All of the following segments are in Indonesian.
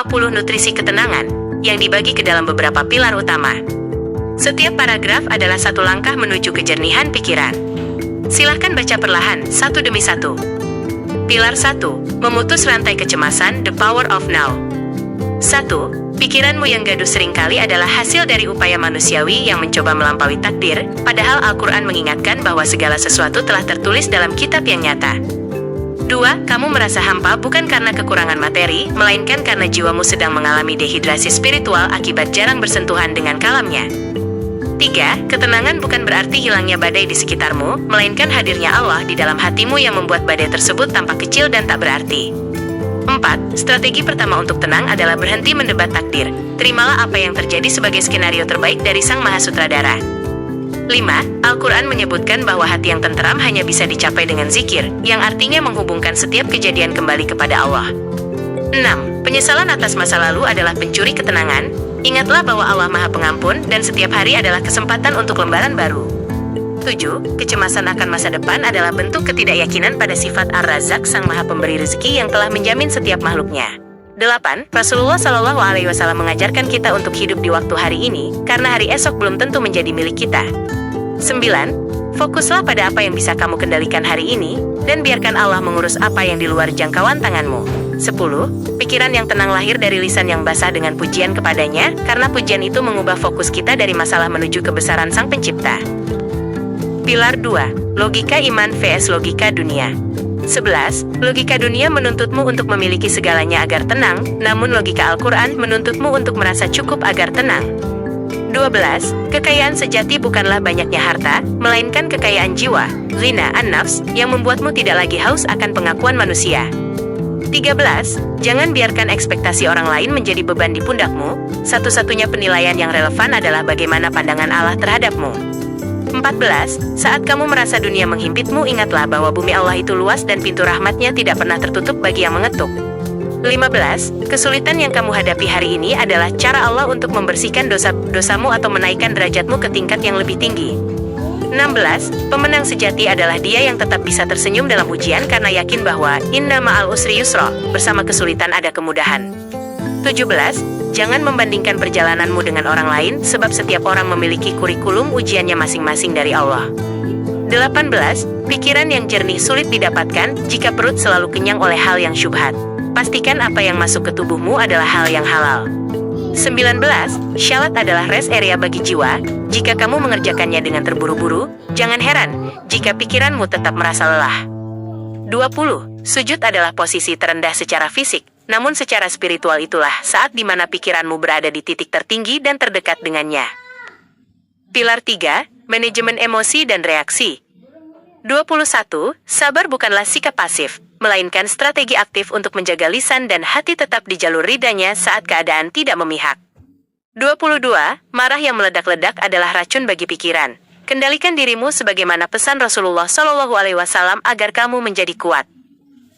50 nutrisi ketenangan, yang dibagi ke dalam beberapa pilar utama. Setiap paragraf adalah satu langkah menuju kejernihan pikiran. Silahkan baca perlahan, satu demi satu. Pilar 1. Memutus rantai kecemasan, The Power of Now. 1. Pikiranmu yang gaduh seringkali adalah hasil dari upaya manusiawi yang mencoba melampaui takdir, padahal Al-Quran mengingatkan bahwa segala sesuatu telah tertulis dalam kitab yang nyata. 2. Kamu merasa hampa bukan karena kekurangan materi, melainkan karena jiwamu sedang mengalami dehidrasi spiritual akibat jarang bersentuhan dengan kalamnya. 3. Ketenangan bukan berarti hilangnya badai di sekitarmu, melainkan hadirnya Allah di dalam hatimu yang membuat badai tersebut tampak kecil dan tak berarti. 4. Strategi pertama untuk tenang adalah berhenti mendebat takdir. Terimalah apa yang terjadi sebagai skenario terbaik dari Sang Maha Sutradara. 5. Al-Quran menyebutkan bahwa hati yang tenteram hanya bisa dicapai dengan zikir, yang artinya menghubungkan setiap kejadian kembali kepada Allah. 6. Penyesalan atas masa lalu adalah pencuri ketenangan. Ingatlah bahwa Allah Maha Pengampun, dan setiap hari adalah kesempatan untuk lembaran baru. 7. Kecemasan akan masa depan adalah bentuk ketidakyakinan pada sifat Ar-Razzaq, Sang Maha Pemberi rezeki yang telah menjamin setiap makhluknya. 8. Rasulullah Shallallahu Alaihi Wasallam mengajarkan kita untuk hidup di waktu hari ini, karena hari esok belum tentu menjadi milik kita. 9. Fokuslah pada apa yang bisa kamu kendalikan hari ini, dan biarkan Allah mengurus apa yang di luar jangkauan tanganmu. 10. Pikiran yang tenang lahir dari lisan yang basah dengan pujian kepadanya, karena pujian itu mengubah fokus kita dari masalah menuju kebesaran Sang Pencipta. Pilar 2. Logika iman vs logika dunia. 11. Logika dunia menuntutmu untuk memiliki segalanya agar tenang, namun logika Al-Quran menuntutmu untuk merasa cukup agar tenang. 12. Kekayaan sejati bukanlah banyaknya harta, melainkan kekayaan jiwa, ghina an-nafs, yang membuatmu tidak lagi haus akan pengakuan manusia. 13. Jangan biarkan ekspektasi orang lain menjadi beban di pundakmu, satu-satunya penilaian yang relevan adalah bagaimana pandangan Allah terhadapmu. 14. Saat kamu merasa dunia menghimpitmu, ingatlah bahwa bumi Allah itu luas dan pintu rahmatnya tidak pernah tertutup bagi yang mengetuk. 15. Kesulitan yang kamu hadapi hari ini adalah cara Allah untuk membersihkan dosa-dosamu atau menaikkan derajatmu ke tingkat yang lebih tinggi. 16. Pemenang sejati adalah dia yang tetap bisa tersenyum dalam ujian karena yakin bahwa inna ma'al usri yusra, bersama kesulitan ada kemudahan. 17. Jangan membandingkan perjalananmu dengan orang lain, sebab setiap orang memiliki kurikulum ujiannya masing-masing dari Allah. 18. Pikiran yang jernih sulit didapatkan jika perut selalu kenyang oleh hal yang syubhat. Pastikan apa yang masuk ke tubuhmu adalah hal yang halal. 19. Syalat adalah rest area bagi jiwa. Jika kamu mengerjakannya dengan terburu-buru, jangan heran jika pikiranmu tetap merasa lelah. 20. Sujud adalah posisi terendah secara fisik, namun secara spiritual itulah saat di mana pikiranmu berada di titik tertinggi dan terdekat dengannya. Pilar 3. Manajemen emosi dan reaksi. 21. Sabar bukanlah sikap pasif, melainkan strategi aktif untuk menjaga lisan dan hati tetap di jalur ridanya saat keadaan tidak memihak. 22. Marah yang meledak-ledak adalah racun bagi pikiran. Kendalikan dirimu sebagaimana pesan Rasulullah Shallallahu Alaihi Wasallam agar kamu menjadi kuat.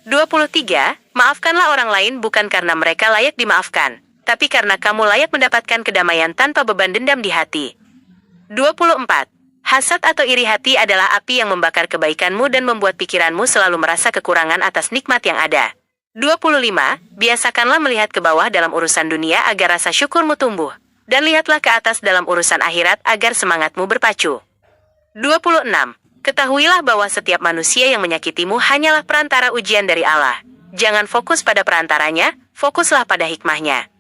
23. Maafkanlah orang lain bukan karena mereka layak dimaafkan, tapi karena kamu layak mendapatkan kedamaian tanpa beban dendam di hati. 24. Hasad atau iri hati adalah api yang membakar kebaikanmu dan membuat pikiranmu selalu merasa kekurangan atas nikmat yang ada. 25. Biasakanlah melihat ke bawah dalam urusan dunia agar rasa syukurmu tumbuh, dan lihatlah ke atas dalam urusan akhirat agar semangatmu berpacu. 26. Ketahuilah bahwa setiap manusia yang menyakitimu hanyalah perantara ujian dari Allah. Jangan fokus pada perantaranya, fokuslah pada hikmahnya.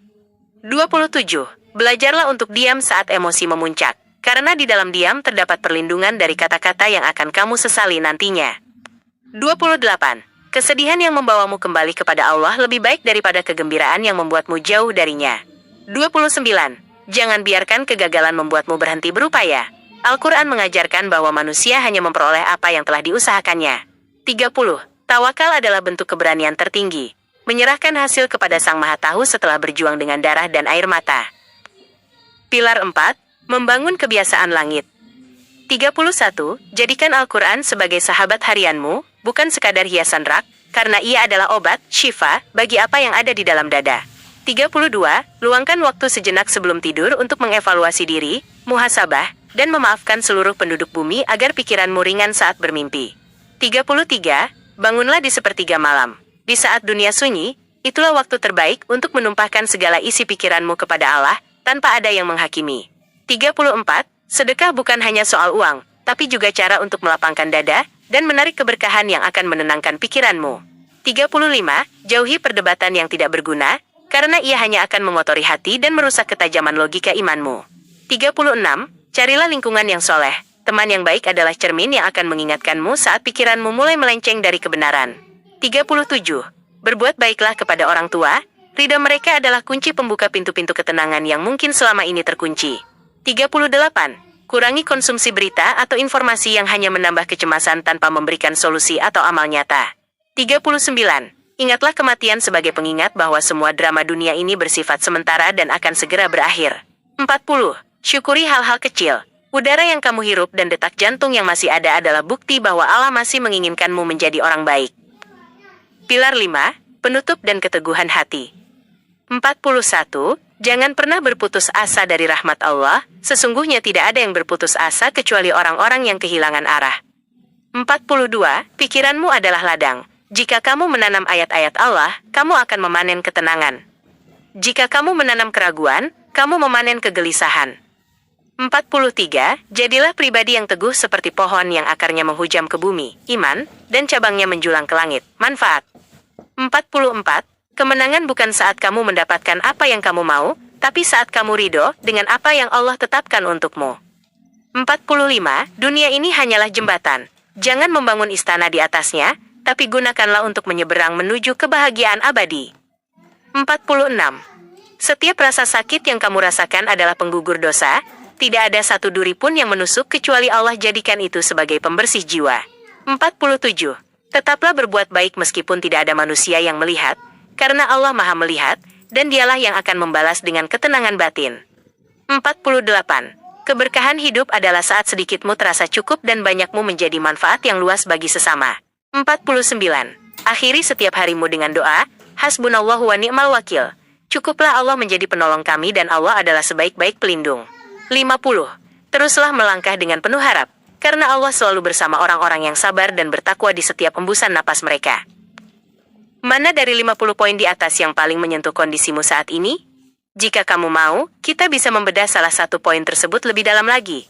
27. Belajarlah untuk diam saat emosi memuncak, karena di dalam diam terdapat perlindungan dari kata-kata yang akan kamu sesali nantinya. 28. Kesedihan yang membawamu kembali kepada Allah lebih baik daripada kegembiraan yang membuatmu jauh darinya. 29. Jangan biarkan kegagalan membuatmu berhenti berupaya. Al-Quran mengajarkan bahwa manusia hanya memperoleh apa yang telah diusahakannya. 30. Tawakal adalah bentuk keberanian tertinggi. Menyerahkan hasil kepada Sang Maha Tahu setelah berjuang dengan darah dan air mata. Pilar 4. Membangun kebiasaan langit. 31. Jadikan Al-Quran sebagai sahabat harianmu, bukan sekadar hiasan rak, karena ia adalah obat, syifa, bagi apa yang ada di dalam dada. 32. Luangkan waktu sejenak sebelum tidur untuk mengevaluasi diri, muhasabah, dan memaafkan seluruh penduduk bumi agar pikiranmu ringan saat bermimpi. 33. Bangunlah di sepertiga malam. Di saat dunia sunyi, Itulah waktu terbaik untuk menumpahkan segala isi pikiranmu kepada Allah, tanpa ada yang menghakimi. 34. Sedekah bukan hanya soal uang, tapi juga cara untuk melapangkan dada, dan menarik keberkahan yang akan menenangkan pikiranmu. 35. Jauhi perdebatan yang tidak berguna, karena ia hanya akan mengotori hati dan merusak ketajaman logika imanmu. 36. Carilah lingkungan yang soleh. Teman yang baik adalah cermin yang akan mengingatkanmu saat pikiranmu mulai melenceng dari kebenaran. 37. Berbuat baiklah kepada orang tua. Ridha mereka adalah kunci pembuka pintu-pintu ketenangan yang mungkin selama ini terkunci. 38. Kurangi konsumsi berita atau informasi yang hanya menambah kecemasan tanpa memberikan solusi atau amal nyata. 39. Ingatlah kematian sebagai pengingat bahwa semua drama dunia ini bersifat sementara dan akan segera berakhir. 40. Syukuri hal-hal kecil. Udara yang kamu hirup dan detak jantung yang masih ada adalah bukti bahwa Allah masih menginginkanmu menjadi orang baik. Pilar 5. Penutup dan keteguhan hati. 41. Jangan pernah berputus asa dari rahmat Allah, sesungguhnya tidak ada yang berputus asa kecuali orang-orang yang kehilangan arah. 42. Pikiranmu adalah ladang. Jika kamu menanam ayat-ayat Allah, kamu akan memanen ketenangan. Jika kamu menanam keraguan, kamu memanen kegelisahan. 43. Jadilah pribadi yang teguh seperti pohon yang akarnya menghujam ke bumi, iman, dan cabangnya menjulang ke langit, manfaat. 44. Kemenangan bukan saat kamu mendapatkan apa yang kamu mau, tapi saat kamu ridho dengan apa yang Allah tetapkan untukmu. 45. Dunia ini hanyalah jembatan. Jangan membangun istana di atasnya, tapi gunakanlah untuk menyeberang menuju kebahagiaan abadi. 46. Setiap rasa sakit yang kamu rasakan adalah penggugur dosa. Tidak ada satu duri pun yang menusuk kecuali Allah jadikan itu sebagai pembersih jiwa. 47. Tetaplah berbuat baik meskipun tidak ada manusia yang melihat, karena Allah Maha Melihat, dan Dialah yang akan membalas dengan ketenangan batin. 48. Keberkahan hidup adalah saat sedikitmu terasa cukup dan banyakmu menjadi manfaat yang luas bagi sesama. 49. Akhiri setiap harimu dengan doa, Hasbunallahu wa ni'mal wakil. Cukuplah Allah menjadi penolong kami dan Allah adalah sebaik-baik pelindung. 50. Teruslah melangkah dengan penuh harap, karena Allah selalu bersama orang-orang yang sabar dan bertakwa di setiap embusan napas mereka. Mana dari 50 poin di atas yang paling menyentuh kondisimu saat ini? Jika kamu mau, kita bisa membedah salah satu poin tersebut lebih dalam lagi.